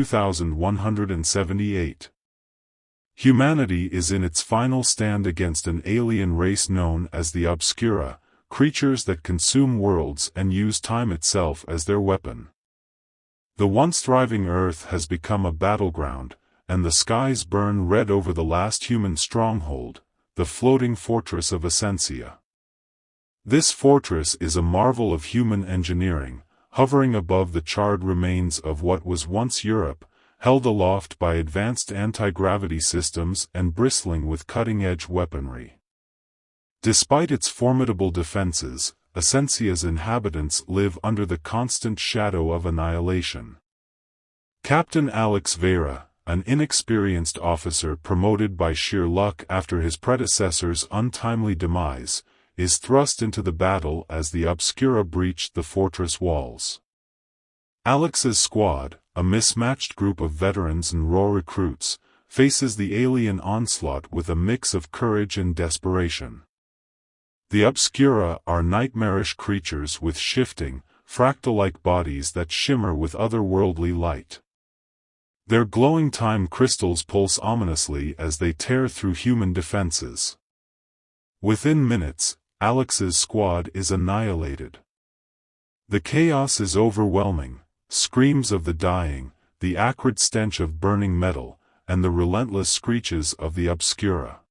2178. Humanity is in its final stand against an alien race known as the Obscura, creatures that consume worlds and use time itself as their weapon. The once thriving Earth has become a battleground, and the skies burn red over the last human stronghold, the floating fortress of Ascentia. This fortress is a marvel of human engineering, hovering above the charred remains of what was once Europe, held aloft by advanced anti-gravity systems and bristling with cutting-edge weaponry. Despite its formidable defenses, Ascentia's inhabitants live under the constant shadow of annihilation. Captain Alex Veyra, an inexperienced officer promoted by sheer luck after his predecessor's untimely demise, is thrust into the battle as the Obscura breached the fortress walls. Alex's squad, a mismatched group of veterans and raw recruits, faces the alien onslaught with a mix of courage and desperation. The Obscura are nightmarish creatures with shifting, fractal-like bodies that shimmer with otherworldly light. Their glowing time crystals pulse ominously as they tear through human defenses. Within minutes, Alex's squad is annihilated. The chaos is overwhelming: screams of the dying, the acrid stench of burning metal, and the relentless screeches of the Obscura.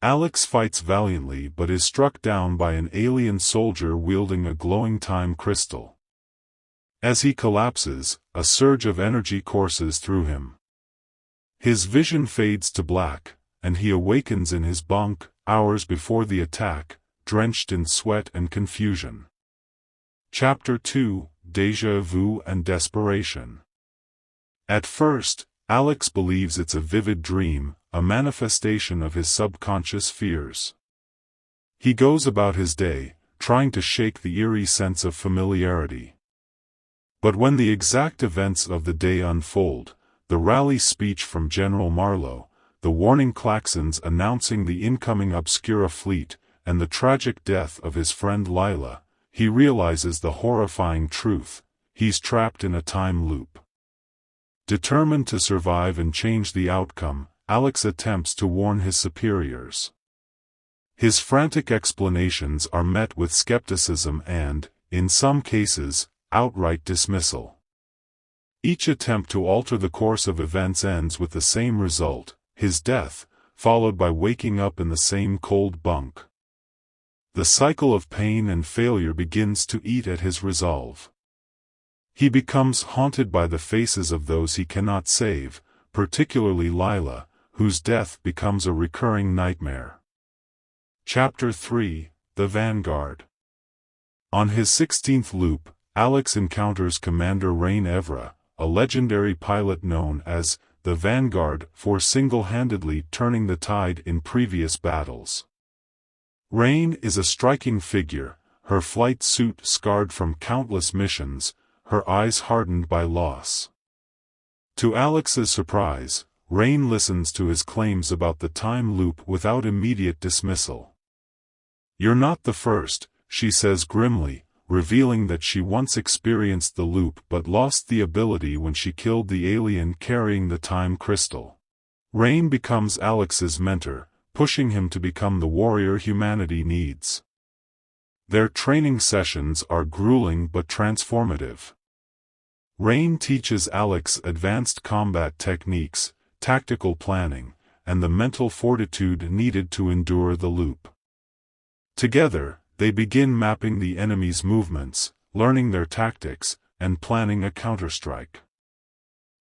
Alex fights valiantly but is struck down by an alien soldier wielding a glowing time crystal. As he collapses, a surge of energy courses through him. His vision fades to black, and he awakens in his bunk, hours before the attack, drenched in sweat and confusion. Chapter 2: Déjà Vu and Desperation. At first, Alex believes it's a vivid dream, a manifestation of his subconscious fears. He goes about his day, trying to shake the eerie sense of familiarity. But when the exact events of the day unfold, the rally speech from General Marlowe, the warning klaxons announcing the incoming Obscura fleet, and the tragic death of his friend Lila, he realizes the horrifying truth: he's trapped in a time loop. Determined to survive and change the outcome, Alex attempts to warn his superiors. His frantic explanations are met with skepticism and, in some cases, outright dismissal. Each attempt to alter the course of events ends with the same result: his death, followed by waking up in the same cold bunk. The cycle of pain and failure begins to eat at his resolve. He becomes haunted by the faces of those he cannot save, particularly Lila, whose death becomes a recurring nightmare. Chapter 3: The Vanguard. On his 16th loop, Alex encounters Commander Raine Evra, a legendary pilot known as the Vanguard for single-handedly turning the tide in previous battles. Raine is a striking figure, her flight suit scarred from countless missions, her eyes hardened by loss. To Alex's surprise, Raine listens to his claims about the time loop without immediate dismissal. "You're not the first," she says grimly, revealing that she once experienced the loop but lost the ability when she killed the alien carrying the time crystal. Raine becomes Alex's mentor, pushing him to become the warrior humanity needs. Their training sessions are grueling but transformative. Raine teaches Alex advanced combat techniques, tactical planning, and the mental fortitude needed to endure the loop. Together, they begin mapping the enemy's movements, learning their tactics, and planning a counterstrike.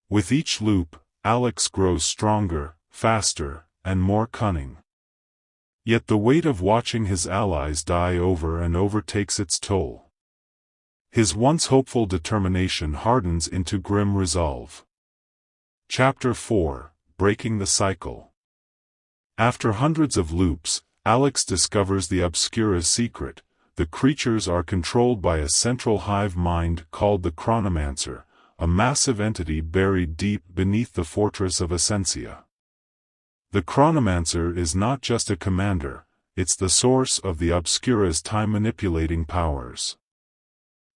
With each loop, Alex grows stronger, faster, and more cunning. Yet the weight of watching his allies die over and over takes its toll. His once hopeful determination hardens into grim resolve. Chapter 4: Breaking the Cycle. After hundreds of loops, Alex discovers the Obscura's secret. The creatures are controlled by a central hive mind called the Chronomancer, a massive entity buried deep beneath the fortress of Ascentia. The Chronomancer is not just a commander, it's the source of the Obscura's time-manipulating powers.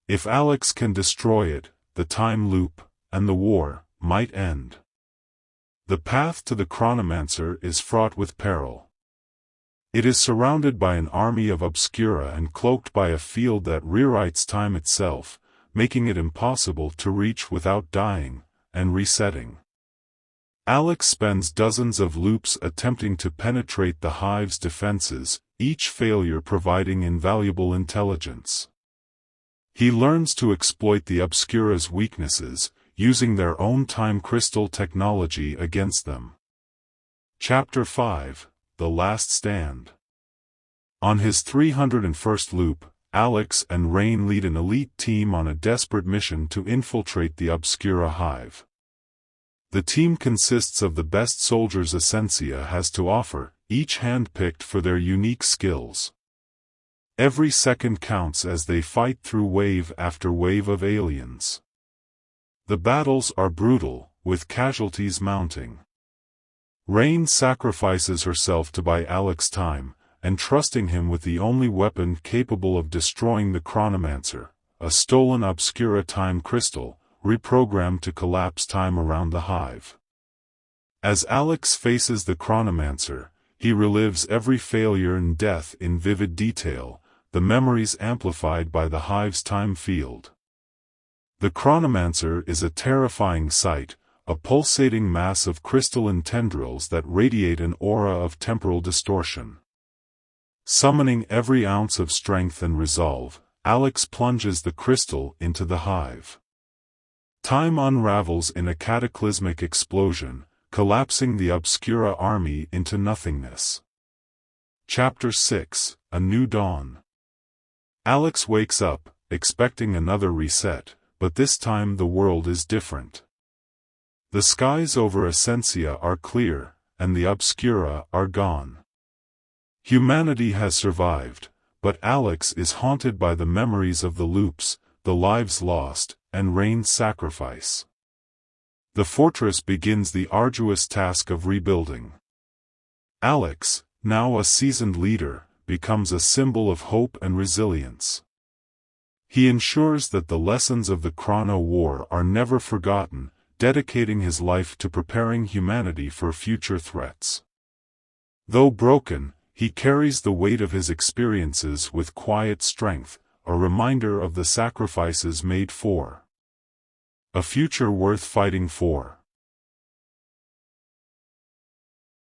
If Alex can destroy it, the time loop, and the war, might end. The path to the Chronomancer is fraught with peril. It is surrounded by an army of Obscura and cloaked by a field that rewrites time itself, making it impossible to reach without dying and resetting. Alex spends dozens of loops attempting to penetrate the hive's defenses, each failure providing invaluable intelligence. He learns to exploit the Obscura's weaknesses, using their own time crystal technology against them. Chapter 5: The Last Stand. On his 301st loop, Alex and Raine lead an elite team on a desperate mission to infiltrate the Obscura hive. The team consists of the best soldiers Ascentia has to offer, each hand-picked for their unique skills. Every second counts as they fight through wave after wave of aliens. The battles are brutal, with casualties mounting. Raine sacrifices herself to buy Alex time, entrusting him with the only weapon capable of destroying the Chronomancer, a stolen Obscura time crystal, reprogrammed to collapse time around the hive. As Alex faces the Chronomancer, he relives every failure and death in vivid detail, the memories amplified by the hive's time field. The Chronomancer is a terrifying sight, a pulsating mass of crystalline tendrils that radiate an aura of temporal distortion. Summoning every ounce of strength and resolve, Alex plunges the crystal into the hive. Time unravels in a cataclysmic explosion, collapsing the Obscura army into nothingness. Chapter 6: A New Dawn. Alex wakes up, expecting another reset, but this time the world is different. The skies over Ascentia are clear, and the Obscura are gone. Humanity has survived, but Alex is haunted by the memories of the loops, the lives lost, and Raine's sacrifice. The fortress begins the arduous task of rebuilding. Alex, now a seasoned leader, becomes a symbol of hope and resilience. He ensures that the lessons of the Chrono War are never forgotten, dedicating his life to preparing humanity for future threats. Though broken, he carries the weight of his experiences with quiet strength, a reminder of the sacrifices made for a future worth fighting for.